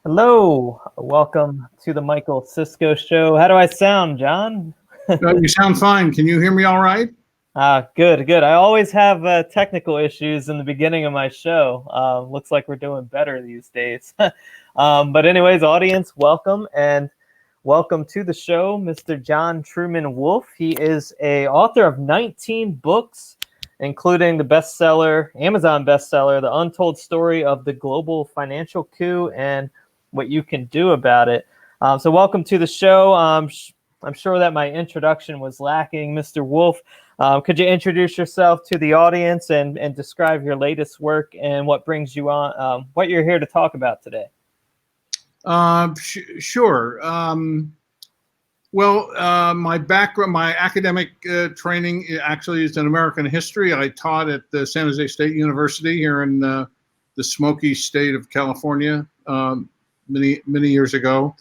Hello, welcome to the Michael Sisco Show. How do I sound, John? You sound fine. Can you hear me all right? Good. I always have technical issues in the beginning of my show. Looks like we're doing better these days. But anyways, audience, welcome and welcome to the show, Mr. John Truman Wolfe. He is a author of 19 books, including the bestseller, Amazon bestseller, The Untold Story of the Global Financial Coup and What You Can Do About It. So welcome to the show. I'm sure that my introduction was lacking. Mr. Wolfe, could you introduce yourself to the audience and describe your latest work and what brings you on, what you're here to talk about today? Sure. My background, my academic training actually is in American history. I taught at the San Jose State University here in the smoky state of California many years ago.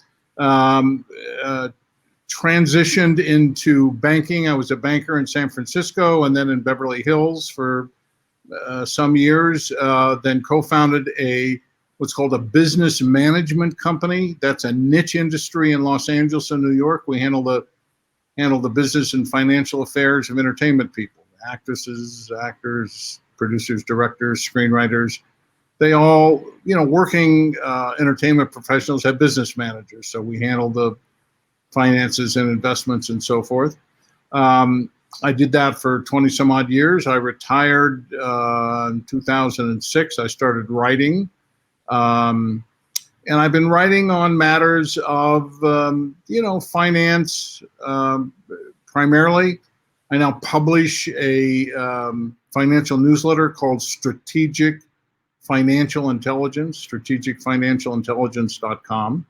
Transitioned into banking. I was a banker in San Francisco and then in Beverly Hills for some years. Then co-founded what's called a business management company. That's a niche industry in Los Angeles and New York. We handle the business and financial affairs of entertainment people, actresses, actors, producers, directors, screenwriters. They all, working entertainment professionals have business managers. So we handle the finances and investments and so forth. I did that for 20 some odd years. I retired in 2006. I started writing. And I've been writing on matters of, finance primarily. I now publish a financial newsletter called Strategic Financial Intelligence, strategicfinancialintelligence.com.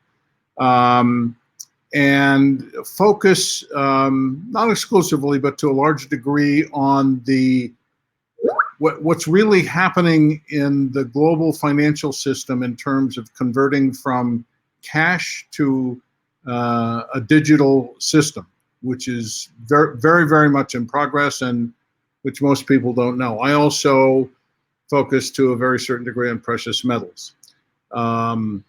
And focus, not exclusively, but to a large degree on what's really happening in the global financial system in terms of converting from cash to a digital system, which is very, very, very much in progress and which most people don't know. I also focus to a very certain degree on precious metals. So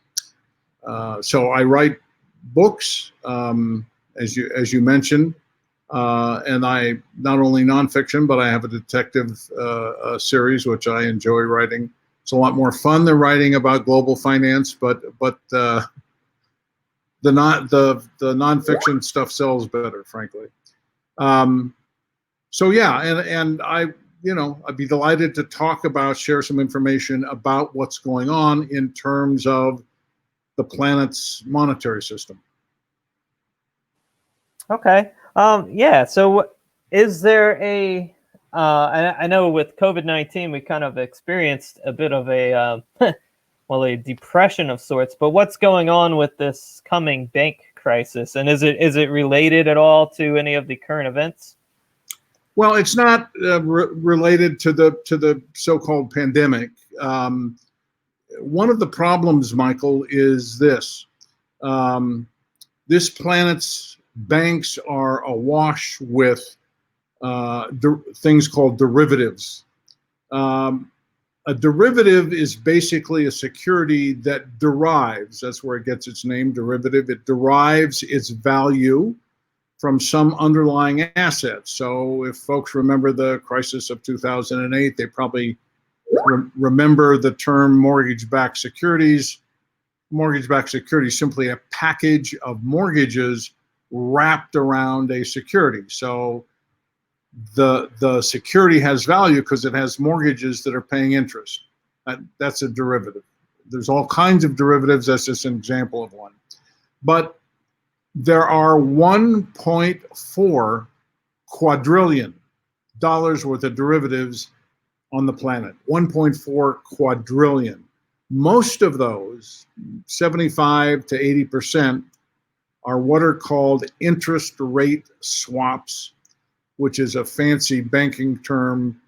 I write books, as you mentioned, and I not only nonfiction, but I have a detective series which I enjoy writing. It's a lot more fun than writing about global finance, but the nonfiction stuff sells better, frankly. So yeah, and I'd be delighted to share some information about what's going on in terms of the planet's monetary system. Okay. Yeah. So is there I know with COVID-19, we kind of experienced a bit of a depression of sorts, but what's going on with this coming bank crisis? And is it related at all to any of the current events? Well, it's not related to the so-called pandemic. One of the problems, Michael, is this. This planet's banks are awash with things called derivatives. A derivative is basically a security that derives, that's where it gets its name, derivative. It derives its value from some underlying asset. So if folks remember the crisis of 2008, they probably remember the term mortgage-backed securities. Mortgage-backed securities, simply a package of mortgages wrapped around a security. So the security has value because it has mortgages that are paying interest. That's a derivative. There's all kinds of derivatives. That's just an example of one. But there are $1.4 quadrillion worth of derivatives on the planet. 1.4 quadrillion. Most of those, 75 to 80%, are what are called interest rate swaps, which is a fancy banking term,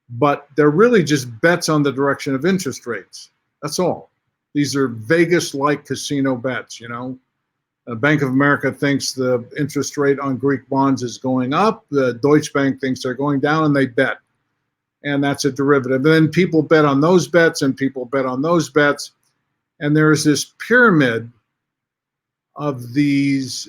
but they're really just bets on the direction of interest rates. That's all. These are Vegas-like casino bets, Bank of America thinks the interest rate on Greek bonds is going up. The Deutsche Bank thinks they're going down, and they bet. And that's a derivative. And then people bet on those bets, and people bet on those bets. And there's this pyramid of these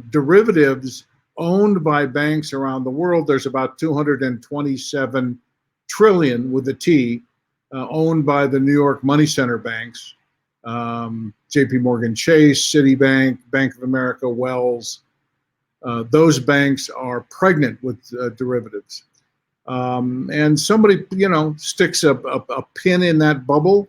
derivatives owned by banks around the world. There's about 227 trillion with a T owned by the New York money center banks, JP Morgan Chase, Citibank, Bank of America, Wells. Those banks are pregnant with derivatives. And somebody, sticks a pin in that bubble.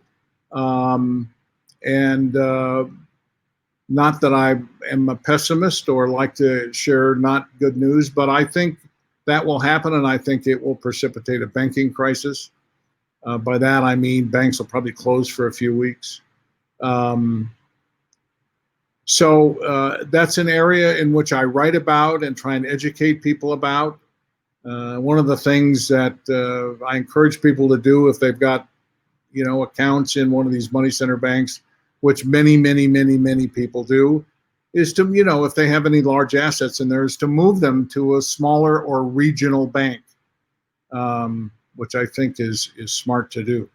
Not that I am a pessimist or like to share not good news, but I think that will happen, and I think it will precipitate a banking crisis. By that, I mean banks will probably close for a few weeks. So that's an area in which I write about and try and educate people about. One of the things that I encourage people to do if they've got, accounts in one of these money center banks, which many people do, is to, if they have any large assets in there, is to move them to a smaller or regional bank, which I think is smart to do.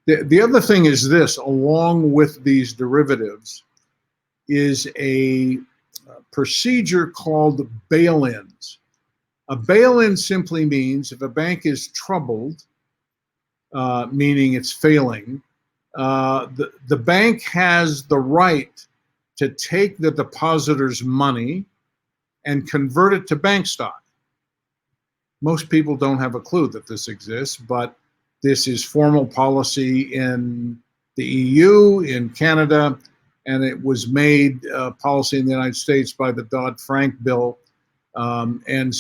The other thing is this, along with these derivatives, is a procedure called bail-ins. A bail-in simply means if a bank is troubled, meaning it's failing, the bank has the right to take the depositor's money and convert it to bank stock. Most people don't have a clue that this exists, but this is formal policy in the EU, in Canada, and it was made policy in the United States by the Dodd-Frank bill. And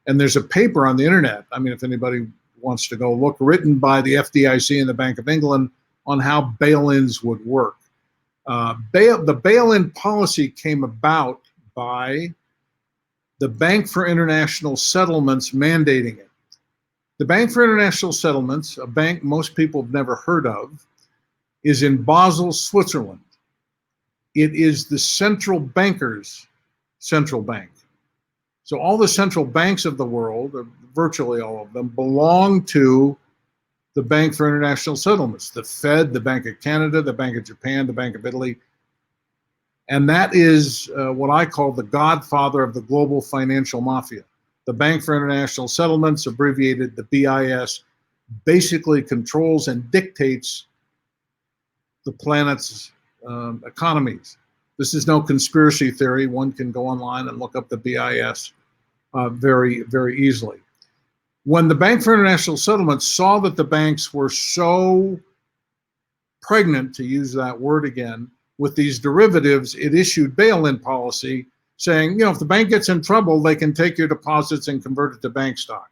there's a paper on the internet, I mean, if anybody wants to go look, written by the FDIC and the Bank of England on how bail-ins would work. The bail-in policy came about by the Bank for International Settlements mandating it. The Bank for International Settlements, a bank most people have never heard of, is in Basel, Switzerland. It is the central banker's central bank. So all the central banks of the world, or virtually all of them, belong to the Bank for International Settlements, the Fed, the Bank of Canada, the Bank of Japan, the Bank of Italy. And that is what I call the godfather of the global financial mafia. The Bank for International Settlements, abbreviated the BIS, basically controls and dictates the planet's economies. This is no conspiracy theory. One can go online and look up the BIS very easily. When the Bank for International Settlements saw that the banks were so pregnant, to use that word again, with these derivatives, it issued bail-in policy saying, if the bank gets in trouble, they can take your deposits and convert it to bank stock.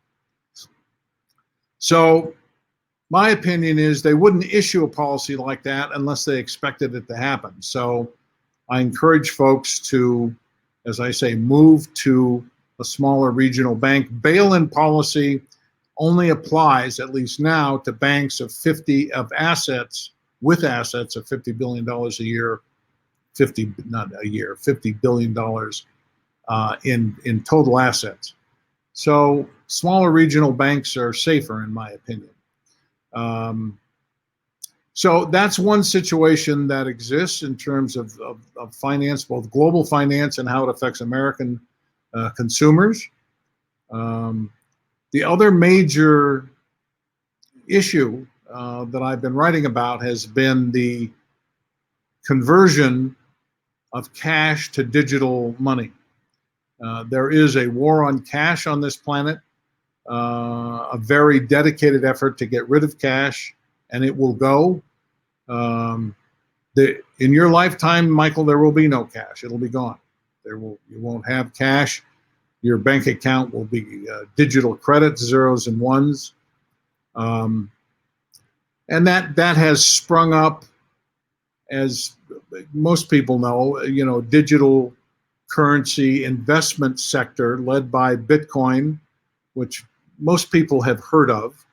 So my opinion is they wouldn't issue a policy like that unless they expected it to happen. So I encourage folks to, as I say, move to a smaller regional bank. Bail-in policy only applies, at least now, to banks of $50 billion a year, $50 billion in total assets. So smaller regional banks are safer, in my opinion. So that's one situation that exists in terms of finance, both global finance and how it affects American consumers. The other major issue that I've been writing about has been the conversion of cash to digital money. There is a war on cash on this planet, a very dedicated effort to get rid of cash, and it will go. In your lifetime, Michael, there will be no cash. It'll be gone. You won't have cash. Your bank account will be digital credit, zeros and ones. And that has sprung up, as most people know, digital currency investment sector led by Bitcoin, which most people have heard of.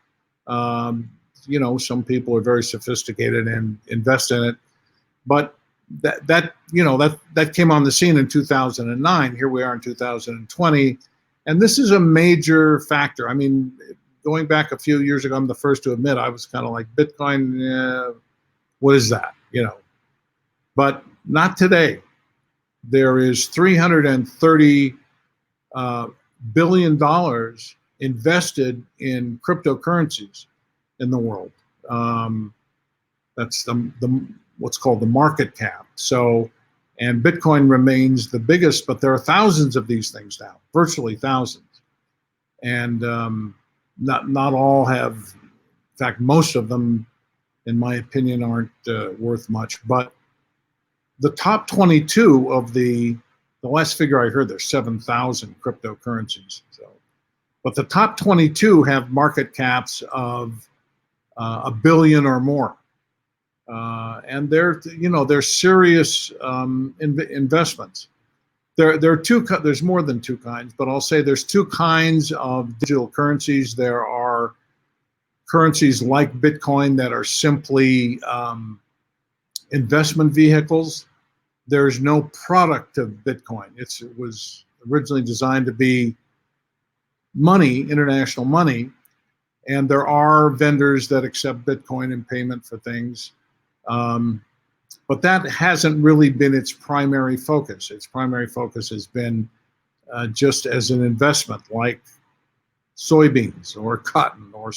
Some people are very sophisticated and invest in it, but that came on the scene in 2009. Here we are in 2020, and this is a major factor. I mean, going back a few years ago, I'm the first to admit I was kind of like, Bitcoin, what is that? but not today. There is $330 billion invested in cryptocurrencies in the world. That's the what's called the market cap. So, and Bitcoin remains the biggest, but there are thousands of these things now, virtually thousands, and not all have. In fact, most of them, in my opinion, aren't worth much. But the top 22 of the last figure I heard, there's 7,000 cryptocurrencies. So, but the top 22 have market caps of $1 billion or more. And they're serious investments. There are there's more than two kinds, but I'll say there's two kinds of digital currencies. There are currencies like Bitcoin that are simply investment vehicles. There's no product of Bitcoin. It was originally designed to be money, international money, and there are vendors that accept Bitcoin in payment for things. But that hasn't really been its primary focus. Its primary focus has been just as an investment, like soybeans or cotton or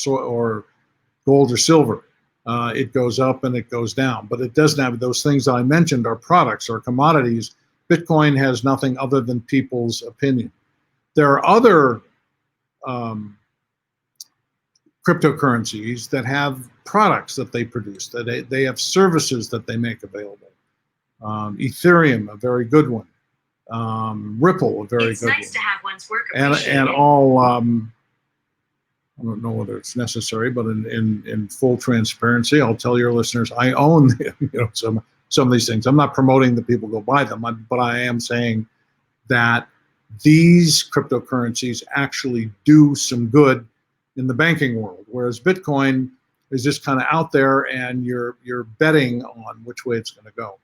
gold or silver. It goes up and it goes down, but it doesn't have those things that I mentioned are products or commodities. Bitcoin has nothing other than people's opinion. There are other cryptocurrencies that have products that they produce, that they have services that they make available. Ethereum, a very good one. Ripple, a very good one. It's nice to have one's work appreciated. And all, I don't know whether it's necessary, but in full transparency, I'll tell your listeners, I own some of these things. I'm not promoting that people go buy them, but I am saying that these cryptocurrencies actually do some good in the banking world, whereas Bitcoin is just kind of out there and you're betting on which way it's going to go.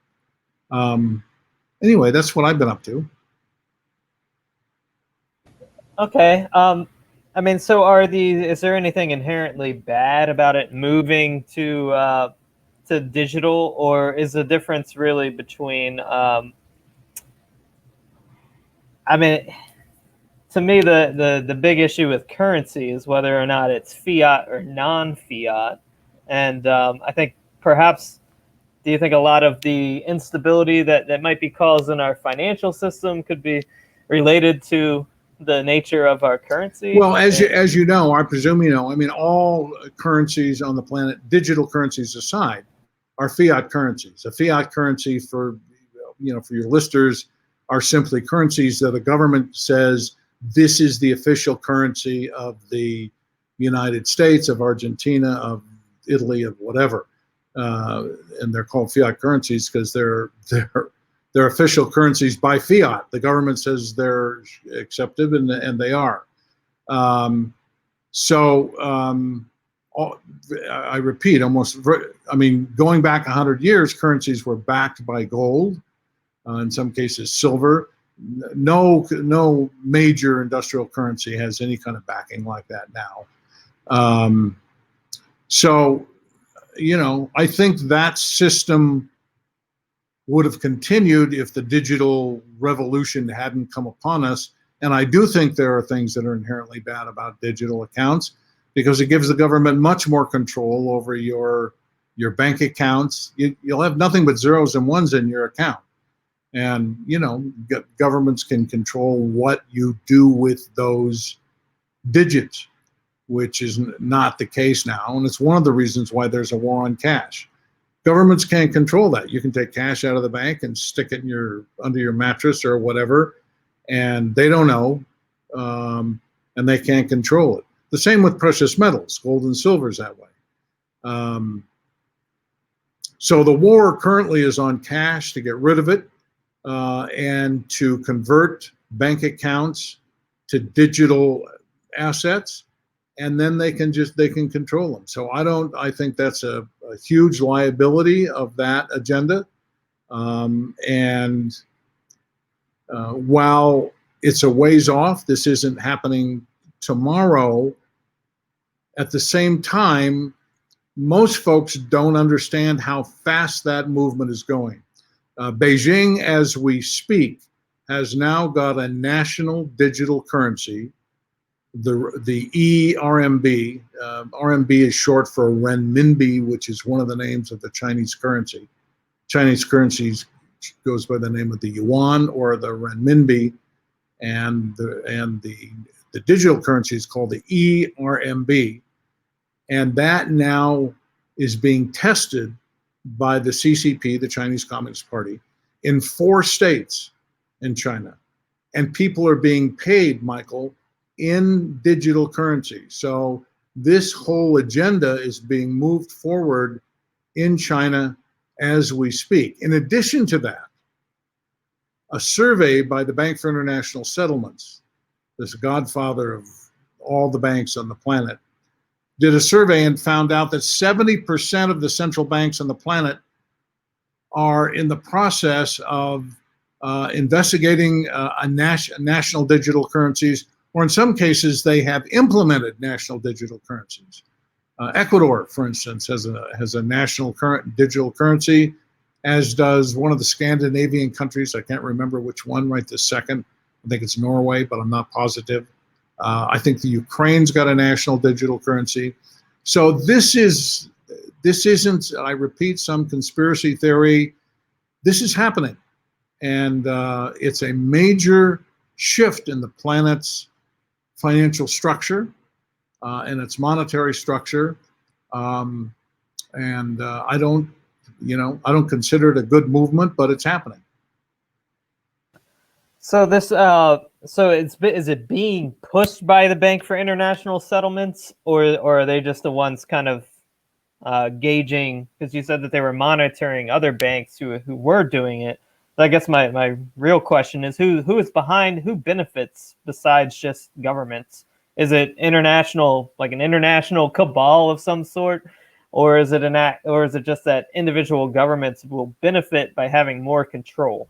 Anyway, that's what I've been up to. Okay. I mean, so is there anything inherently bad about it moving to digital, or is the difference really between, I mean, to me, the big issue with currency is whether or not it's fiat or non-fiat. And I think perhaps, do you think a lot of the instability that might be caused in our financial system could be related to the nature of our currency? Well, as you know, I presume you know, I mean, all currencies on the planet, digital currencies aside, are fiat currencies. A fiat currency, for your listeners, are simply currencies that a government says this is the official currency of the United States, of Argentina, of Italy, of whatever, and they're called fiat currencies because they're official currencies by fiat. The government says they're accepted, and they are. I repeat, going back 100 years, currencies were backed by gold, in some cases silver. No major industrial currency has any kind of backing like that now. I think that system would have continued if the digital revolution hadn't come upon us. And I do think there are things that are inherently bad about digital accounts, because it gives the government much more control over your bank accounts. You'll have nothing but zeros and ones in your account. And, governments can control what you do with those digits, which is not the case now. And it's one of the reasons why there's a war on cash. Governments can't control that. You can take cash out of the bank and stick it under your mattress or whatever, and they don't know, and they can't control it. The same with precious metals, gold and silver is that way. So the war currently is on cash, to get rid of it, and to convert bank accounts to digital assets, and then they can control them. So I think that's a huge liability of that agenda. While it's a ways off, this isn't happening tomorrow. At the same time, Most folks don't understand how fast that movement is going. Beijing, as we speak, has now got a national digital currency, the eRMB. RMB is short for renminbi, which is one of the names of the Chinese currency. Chinese currencies goes by the name of the yuan or the renminbi, and the digital currency is called the eRMB, and that now is being tested by the CCP, the Chinese Communist Party, in 4 states in China. And people are being paid, Michael, in digital currency. So this whole agenda is being moved forward in China as we speak. In addition to that, a survey by the Bank for International Settlements, this godfather of all the banks on the planet, did a survey and found out that 70% of the central banks on the planet are in the process of investigating national digital currencies, or in some cases, they have implemented national digital currencies. Ecuador, for instance, has a national digital currency, as does one of the Scandinavian countries. I can't remember which one right this second. I think it's Norway, but I'm not positive. I think the Ukraine's got a national digital currency. So this isn't, I repeat, some conspiracy theory. This is happening. And it's a major shift in the planet's financial structure and its monetary structure. I don't consider it a good movement, but it's happening. So this, is it being pushed by the Bank for International Settlements, or are they just the ones kind of gauging? Because you said that they were monitoring other banks who were doing it. But I guess my real question is who is behind, who benefits besides just governments? Is it international, like an international cabal of some sort, or is it just that individual governments will benefit by having more control?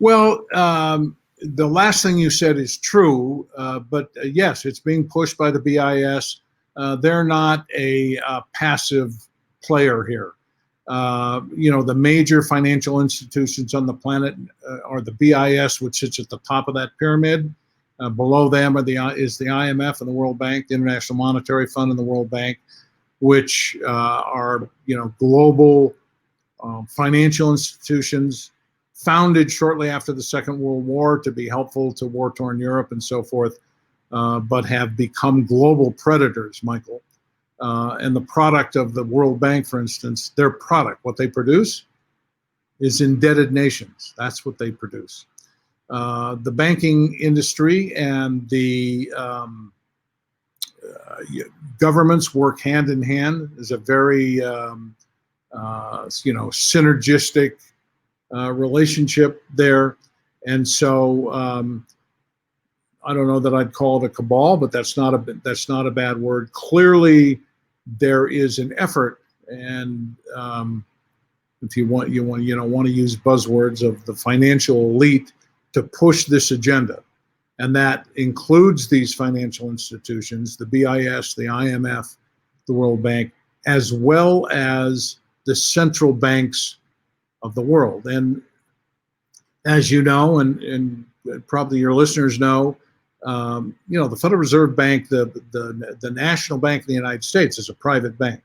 Well, the last thing you said is true, but yes, it's being pushed by the BIS. They're not a passive player here. The major financial institutions on the planet are the BIS, which sits at the top of that pyramid. Below them is the IMF and the World Bank, the International Monetary Fund and the World Bank, which are global financial institutions founded shortly after the Second World War to be helpful to war-torn Europe and so forth, but have become global predators, Michael. And the product of the World Bank, for instance, their product, what they produce, is indebted nations. That's what they produce. The banking industry and the governments work hand in hand. There's a very synergistic relationship there, and so I don't know that I'd call it a cabal, but that's not a bad word. Clearly, there is an effort, and if you want to use buzzwords of the financial elite to push this agenda, and that includes these financial institutions, the BIS, the IMF, the World Bank, as well as the central banks of the world. And as you know, and probably your listeners know, the Federal Reserve Bank, the National Bank of the United States, is a private bank.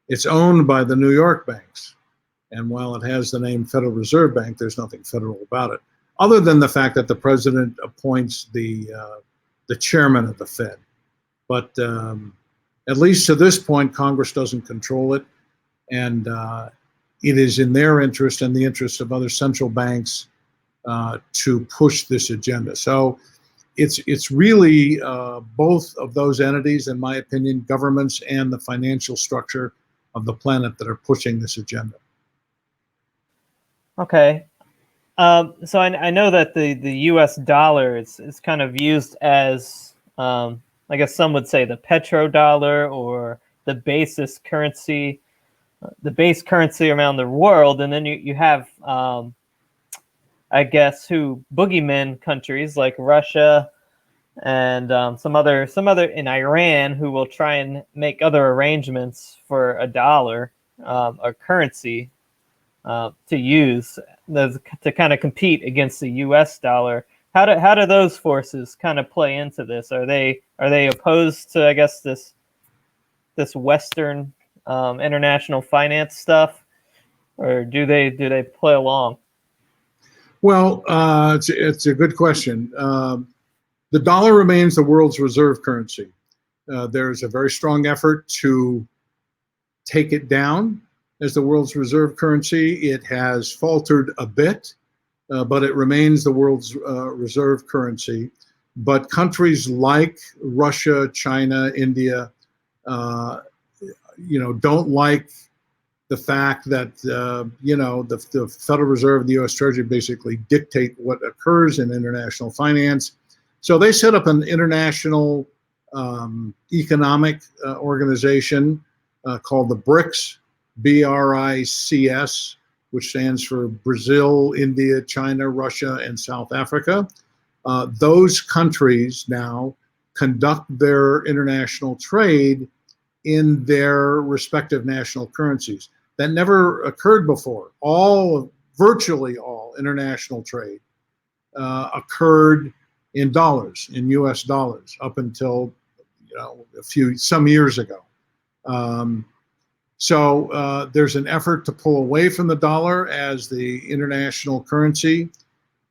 It's owned by the New York banks. And while it has the name Federal Reserve Bank, there's nothing federal about it, other than the fact that the president appoints the chairman of the Fed. But at least to this point, Congress doesn't control it. And it is in their interest and the interest of other central banks to push this agenda. So it's really both of those entities, in my opinion, governments and the financial structure of the planet, that are pushing this agenda. Okay. So I know that the U.S. dollar is kind of used as, I guess some would say, the petrodollar, or the basis currency, the base currency around the world. And then you have, I guess, boogeyman countries like Russia, and some other in Iran who will try and make other arrangements for a dollar, a currency to use to kind of compete against the U.S. dollar. How do those forces kind of play into this? Are they opposed to, I guess, this Western international finance stuff, or do they play along? Well, it's a good question. The dollar remains the world's reserve currency. There's a very strong effort to take it down as the world's reserve currency. It has faltered a bit, but it remains the world's reserve currency. But countries like Russia, China, India, don't like the fact that the Federal Reserve and the U.S. Treasury basically dictate what occurs in international finance. So they set up an international economic organization called the BRICS, BRICS, which stands for Brazil, India, China, Russia, and South Africa. Those countries now conduct their international trade in their respective national currencies. That never occurred before. Virtually all international trade occurred in dollars, in U.S. dollars, up until some years ago. So there's an effort to pull away from the dollar as the international currency.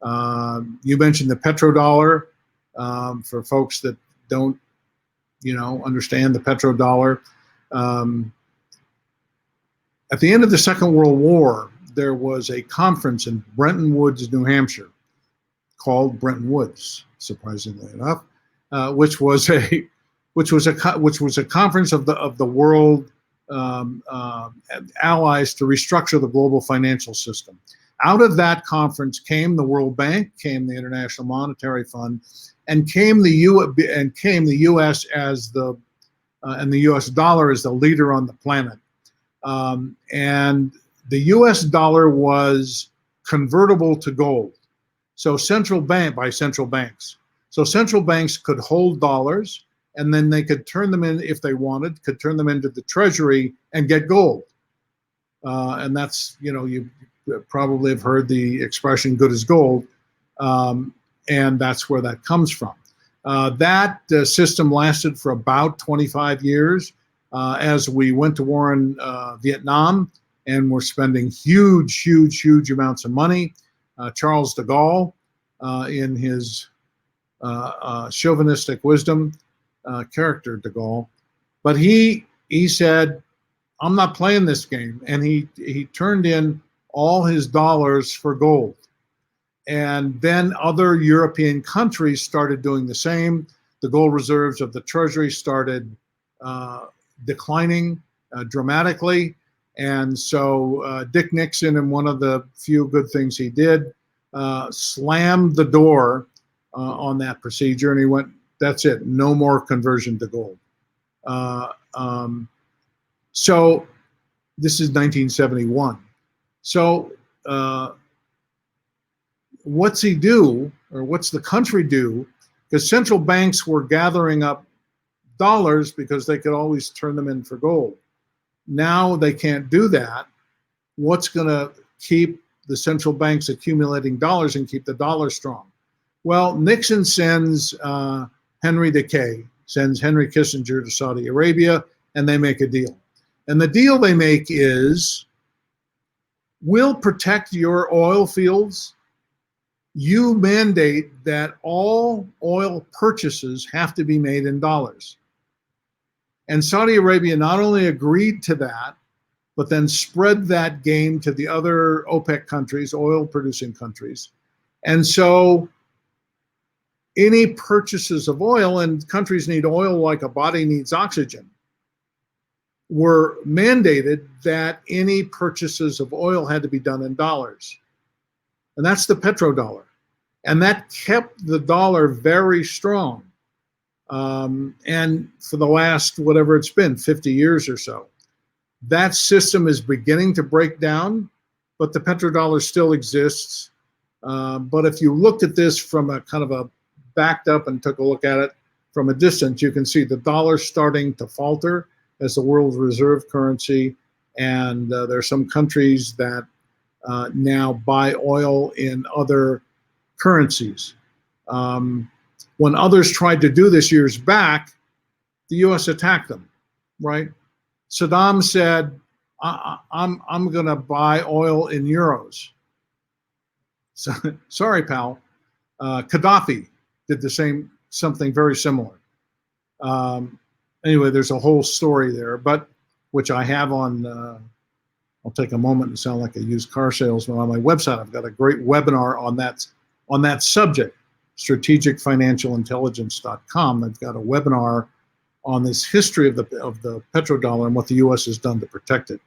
You mentioned the petrodollar. For folks that don't, understand the petrodollar. At the end of the Second World War, there was a conference in Bretton Woods, New Hampshire, called Bretton Woods, surprisingly enough, which was a conference of the world allies to restructure the global financial system. Out of that conference came the World Bank, came the International Monetary Fund, and came the U.S. as and the U.S. dollar as the leader on the planet. And the U.S. dollar was convertible to gold. So by central banks. So central banks could hold dollars, and then they could turn them in, if they wanted, could turn them into the treasury and get gold. And that's, you probably have heard the expression good as gold. And that's where that comes from. That system lasted for about 25 years as we went to war in Vietnam, and we're spending huge amounts of money. Charles de Gaulle, in his chauvinistic wisdom, character de Gaulle, but he said, I'm not playing this game. And he turned in all his dollars for gold. And then other European countries started doing the same. The gold reserves of the Treasury started declining dramatically. And so Dick Nixon, in one of the few good things he did, slammed the door on that procedure, and he went, that's it, no more conversion to gold. So this is 1971. So what's he do, or what's the country do? Because central banks were gathering up dollars because they could always turn them in for gold. Now they can't do that. What's going to keep the central banks accumulating dollars and keep the dollar strong? Well, Nixon sends Henry Kissinger to Saudi Arabia, and they make a deal. And the deal they make is, we'll protect your oil fields. You mandate that all oil purchases have to be made in dollars. And Saudi Arabia not only agreed to that, but then spread that game to the other OPEC countries, oil-producing countries. And so any purchases of oil, and countries need oil like a body needs oxygen, were mandated that any purchases of oil had to be done in dollars. And that's the petrodollar. And that kept the dollar very strong. And for the last, whatever it's been, 50 years or so. That system is beginning to break down, but the petrodollar still exists. But if you looked at this from a kind of a backed up and took a look at it from a distance, you can see the dollar starting to falter as the world reserve currency. And there are some countries that now buy oil in other currencies. When others tried to do this years back, the U.S. attacked them, right? Saddam said, I'm going to buy oil in euros. So, sorry, pal. Gaddafi did the same, something very similar. Anyway, there's a whole story there, but which I have on, I'll take a moment and sound like a used car salesman. On my website, I've got a great webinar on that subject, strategicfinancialintelligence.com. I've got a webinar on this history of the petrodollar and what the U.S. has done to protect it,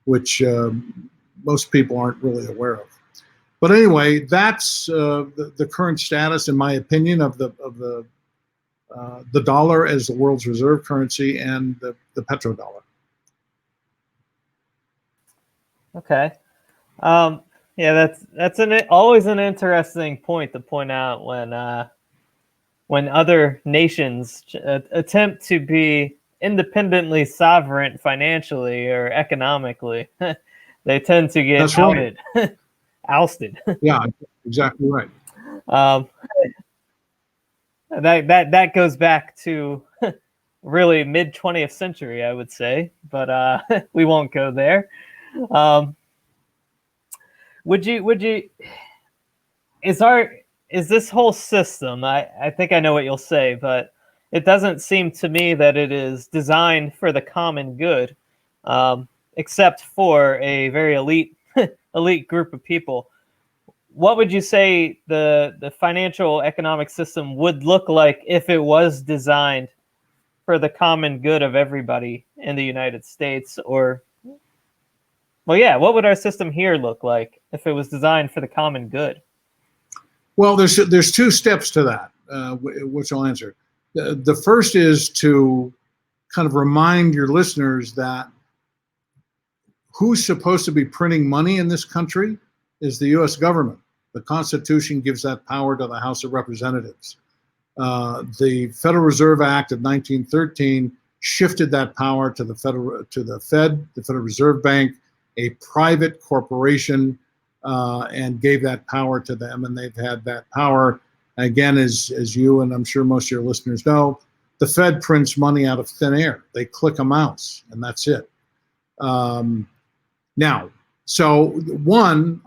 which most people aren't really aware of. But anyway, that's the current status, in my opinion, of the dollar as the world's reserve currency and the petrodollar. Okay. Yeah, that's always an interesting point to point out when other nations attempt to be independently sovereign financially or economically. They tend to get That's outed. Right. Ousted. Yeah, exactly right. That goes back to really mid 20th century, I would say, but we won't go there. Would you is this whole system, I think I know what you'll say, but it doesn't seem to me that it is designed for the common good, except for a very elite group of people. What would you say the financial economic system would look like if it was designed for the common good of everybody in the United States? Or, well, yeah, what would our system here look like if it was designed for the common good? Well, there's two steps to that, which I'll answer. The first is to kind of remind your listeners that who's supposed to be printing money in this country is the U.S. government. The Constitution gives that power to the House of Representatives. The Federal Reserve Act of 1913 shifted that power to the Fed, the Federal Reserve Bank, a private corporation, and gave that power to them, and they've had that power. Again, as you and I'm sure most of your listeners know, the Fed prints money out of thin air. They click a mouse, and that's it. Now, so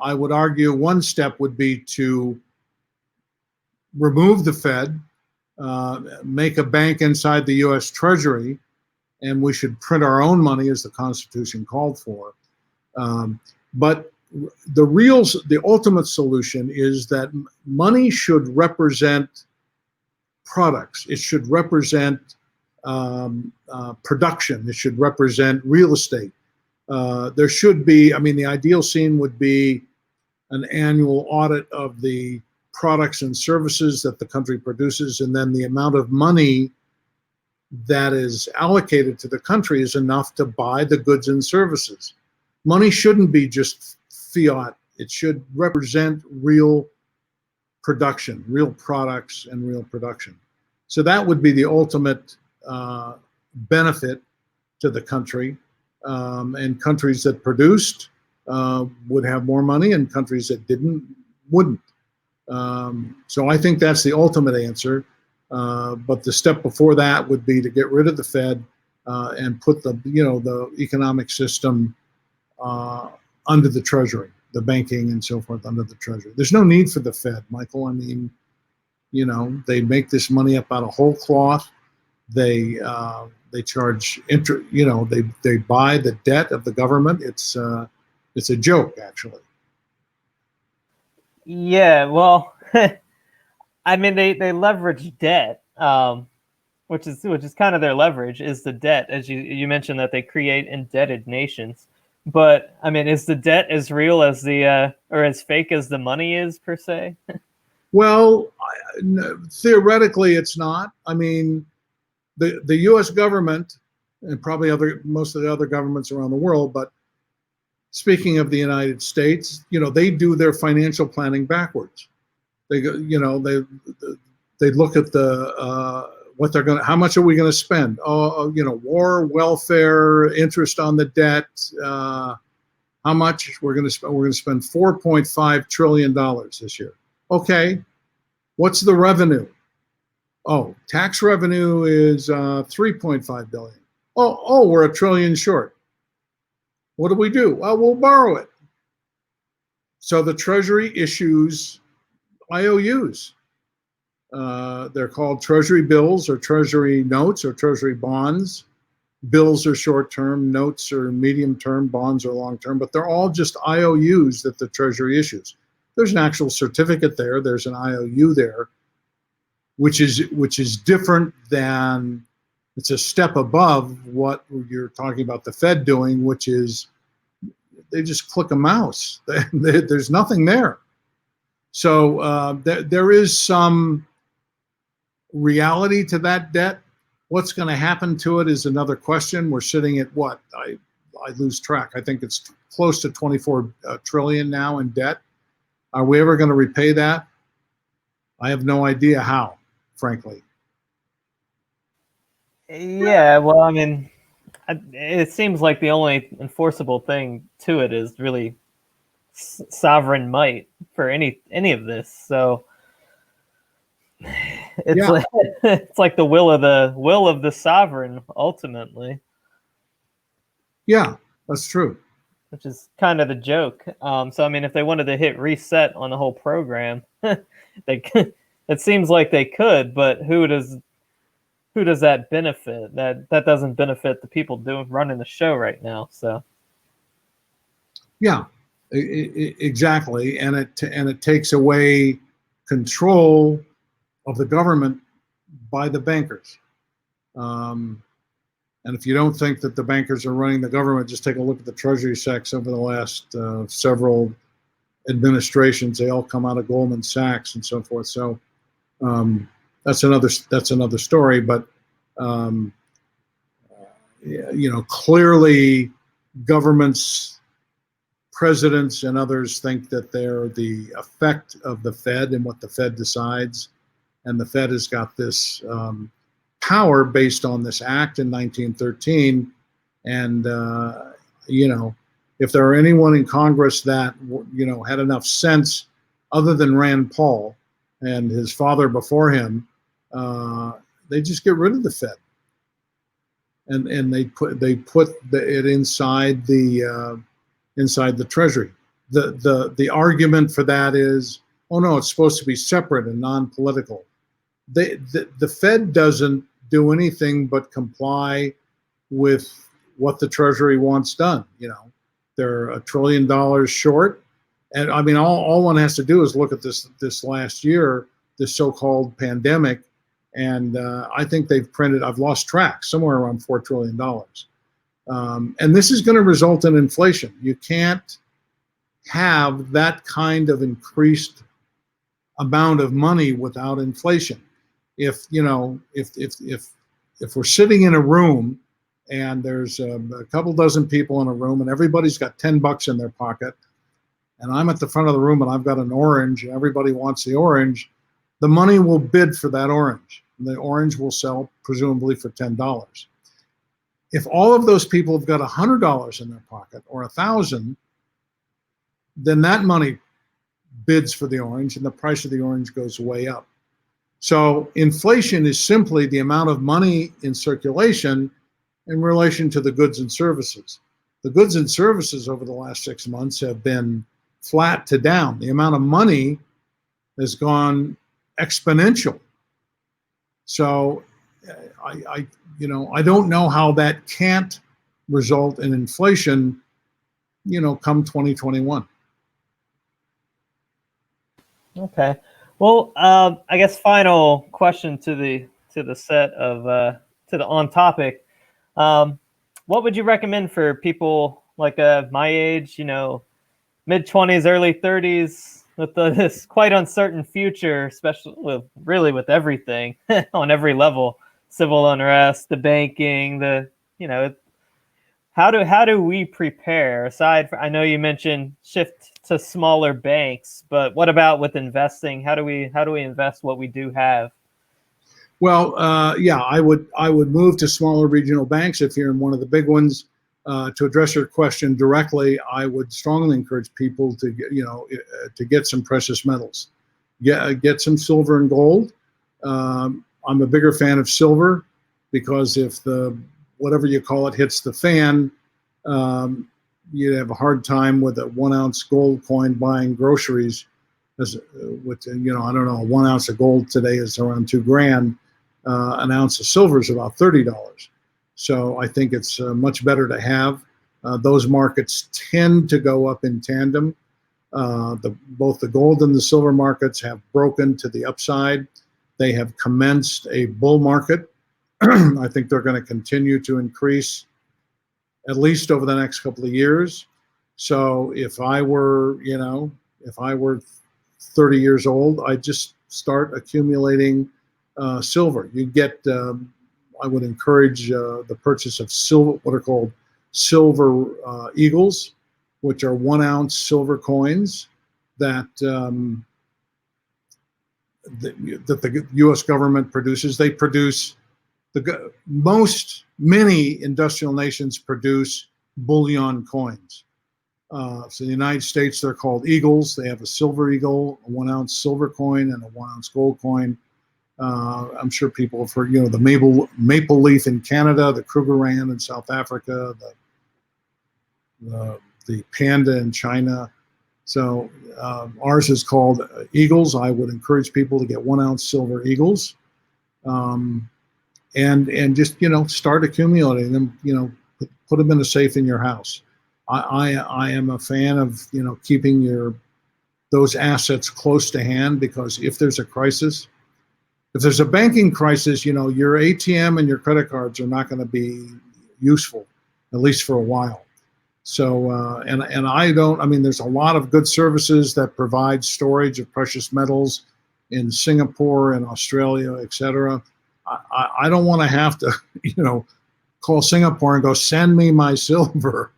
I would argue one step would be to remove the Fed, make a bank inside the U.S. Treasury, and we should print our own money as the Constitution called for. But the ultimate solution is that money should represent products. It should represent production. It should represent real estate. There should be, the ideal scene would be an annual audit of the products and services that the country produces, and then the amount of money that is allocated to the country is enough to buy the goods and services. Money shouldn't be just fiat. It should represent real production, real products and real production. So that would be the ultimate benefit to the country. And countries that produced would have more money, and countries that wouldn't. So I think that's the ultimate answer. But the step before that would be to get rid of the Fed and put the economic system under the Treasury, the banking and so forth under the Treasury. There's no need for the Fed, Michael. They make this money up out of whole cloth. They charge interest. They buy the debt of the government. It's a joke, actually. Yeah, well, they leverage debt, which is kind of their leverage, is the debt, as you mentioned, that they create indebted nations. But is the debt as real as or as fake as the money is, per se? Well, theoretically, it's not. The U.S. government, and probably most of the other governments around the world, but speaking of the United States, they do their financial planning backwards. They go, the They look at what they're how much are we going to spend? War, welfare, interest on the debt. How much we're going to spend? We're going to spend $4.5 trillion this year. Okay, what's the revenue? Oh, tax revenue is 3.5 billion. Oh, we're $1 trillion short. What do we do? Well, we'll borrow it. So the Treasury issues IOUs. They're called Treasury bills or Treasury notes or Treasury bonds. Bills are short-term, notes are medium-term, bonds are long-term, but they're all just IOUs that the Treasury issues. There's an actual certificate there. There's an IOU there, which is different than, it's a step above what you're talking about the Fed doing, which is they just click a mouse. There's nothing there. So there is some reality to that debt. What's going to happen to it is another question. We're sitting at what? I lose track. I think it's close to 24 trillion now in debt. Are we ever going to repay that? I have no idea how, frankly. Yeah, well, I mean, it seems like the only enforceable thing to it is really sovereign might for any of this. So it's like it's like the will of the sovereign ultimately. Yeah, that's true. Which is kind of the joke. So I mean, if they wanted to hit reset on the whole program, it seems like they could, but who does that benefit? That doesn't benefit the people running the show right now. So yeah, exactly, and it takes away control of the government by the bankers. And if you don't think that the bankers are running the government, just take a look at the Treasury sects over the last several administrations. They all come out of Goldman Sachs and so forth. So that's another story. But clearly, governments, presidents, and others think that they're the effect of the Fed and what the Fed decides, and the Fed has got this power based on this act in 1913. And if there are anyone in Congress that had enough sense, other than Rand Paul and his father before him, they just get rid of the Fed, and they put it inside the Treasury. The argument for that is, oh no, it's supposed to be separate and non-political. The Fed doesn't do anything but comply with what the Treasury wants done. They're $1 trillion short, and I mean, all one has to do is look at this last year, this so-called pandemic, and I think they've printed, I've lost track, somewhere around $4 trillion. And this is going to result in inflation. You can't have that kind of increased amount of money without inflation. If we're sitting in a room and there's a couple dozen people in a room and everybody's got $10 in their pocket, and I'm at the front of the room and I've got an orange and everybody wants the orange, the money will bid for that orange. And the orange will sell presumably for $10. If all of those people have got $100 in their pocket or 1,000, then that money bids for the orange and the price of the orange goes way up. So inflation is simply the amount of money in circulation in relation to the goods and services. The goods and services over the last 6 months have been flat to down. The amount of money has gone exponential. So I don't know how that can't result in inflation, come 2021. Okay. Well, I guess final question to the set of to the on topic. What would you recommend for people like my age, mid-20s, early 30s, with this quite uncertain future, especially with everything on every level, civil unrest, the banking, how do we prepare? Aside from, I know you mentioned shift to smaller banks, but what about with investing? How do we invest what we do have? Well, yeah, I would move to smaller regional banks if you're in one of the big ones. To address your question directly, I would strongly encourage people to to get some precious metals, get some silver and gold. I'm a bigger fan of silver because if the whatever you call it hits the fan, you'd have a hard time with a 1 ounce gold coin buying groceries. As with I don't know, 1 ounce of gold today is around $2,000. An ounce of silver is about $30. So I think it's much better to have. Those markets tend to go up in tandem. Both the gold and the silver markets have broken to the upside. They have commenced a bull market. I think they're going to continue to increase at least over the next couple of years. So if I were 30 years old, I'd just start accumulating silver. You get, I would encourage the purchase of silver, what are called silver eagles, which are 1 ounce silver coins that the U.S. government produces. They produce many industrial nations produce bullion coins. So in the United States, they're called eagles. They have a silver eagle, a 1 ounce silver coin, and a 1 ounce gold coin. I'm sure people have heard, the maple leaf in Canada, the Krugerrand in South Africa, the panda in China. So ours is called eagles. I would encourage people to get 1 ounce silver eagles, and just start accumulating them. Put them in a safe in your house. I am a fan of keeping those assets close to hand, because if there's a crisis, if there's a banking crisis, your ATM and your credit cards are not going to be useful, at least for a while. So and there's a lot of good services that provide storage of precious metals in Singapore and Australia, etc. I don't want to have to call Singapore and go, send me my silver.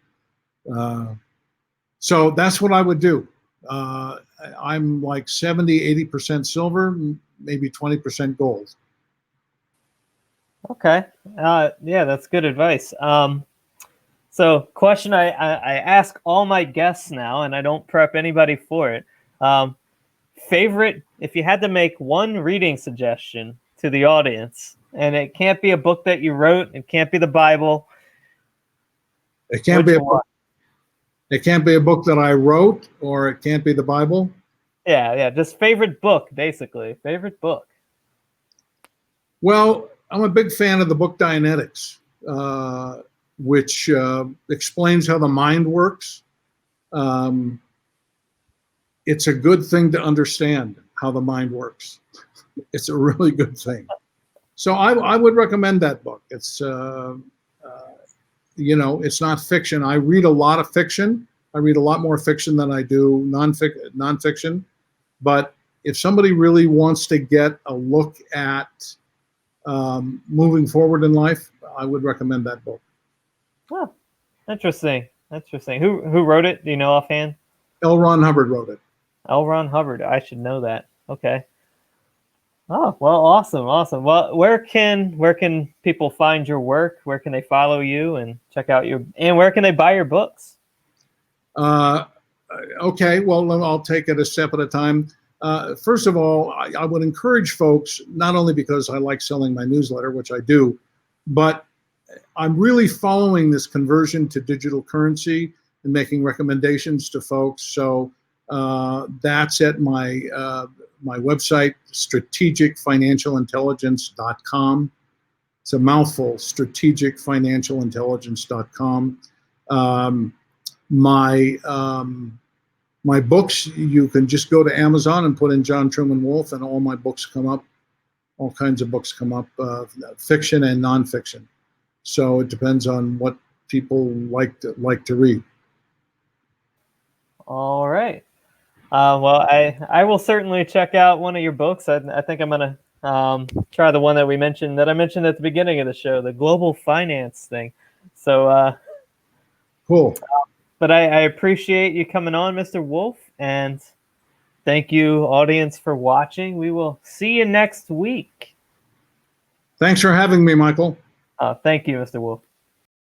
So that's what I would do. I'm like 70-80% silver, maybe 20% gold. Okay. Yeah, that's good advice. So question I ask all my guests now, and I don't prep anybody for it. Favorite, if you had to make one reading suggestion to the audience, and it can't be a book that you wrote, it can't be the Bible. It can't be a book. It can't be a book that I wrote, or it can't be the Bible. Yeah, just favorite book, basically. Favorite book. Well, I'm a big fan of the book Dianetics, which explains how the mind works. It's a good thing to understand how the mind works. It's a really good thing. So I would recommend that book. It's it's not fiction. I read a lot of fiction. I read a lot more fiction than I do nonfiction. But if somebody really wants to get a look at moving forward in life, I would recommend that book. Oh, interesting. Who wrote it? Do you know offhand? L. Ron Hubbard wrote it. L. Ron Hubbard. I should know that. Okay. Oh, well, awesome. Well, where can people find your work? Where can they follow you and check out and where can they buy your books? Okay, well, I'll take it a step at a time. First of all, I would encourage folks, not only because I like selling my newsletter, which I do, but I'm really following this conversion to digital currency and making recommendations to folks. So that's at my website, strategicfinancialintelligence.com. It's a mouthful, strategicfinancialintelligence.com. My books, you can just go to Amazon and put in John Truman Wolf, and all my books come up. All kinds of books come up, fiction and nonfiction. So it depends on what people like to read. All right. Well, I will certainly check out one of your books. I think I'm gonna try the one that I mentioned at the beginning of the show, the global finance thing. So cool. But I appreciate you coming on, Mr. Wolf, and thank you, audience, for watching. We will see you next week. Thanks for having me, Michael. Thank you, Mr. Wolf.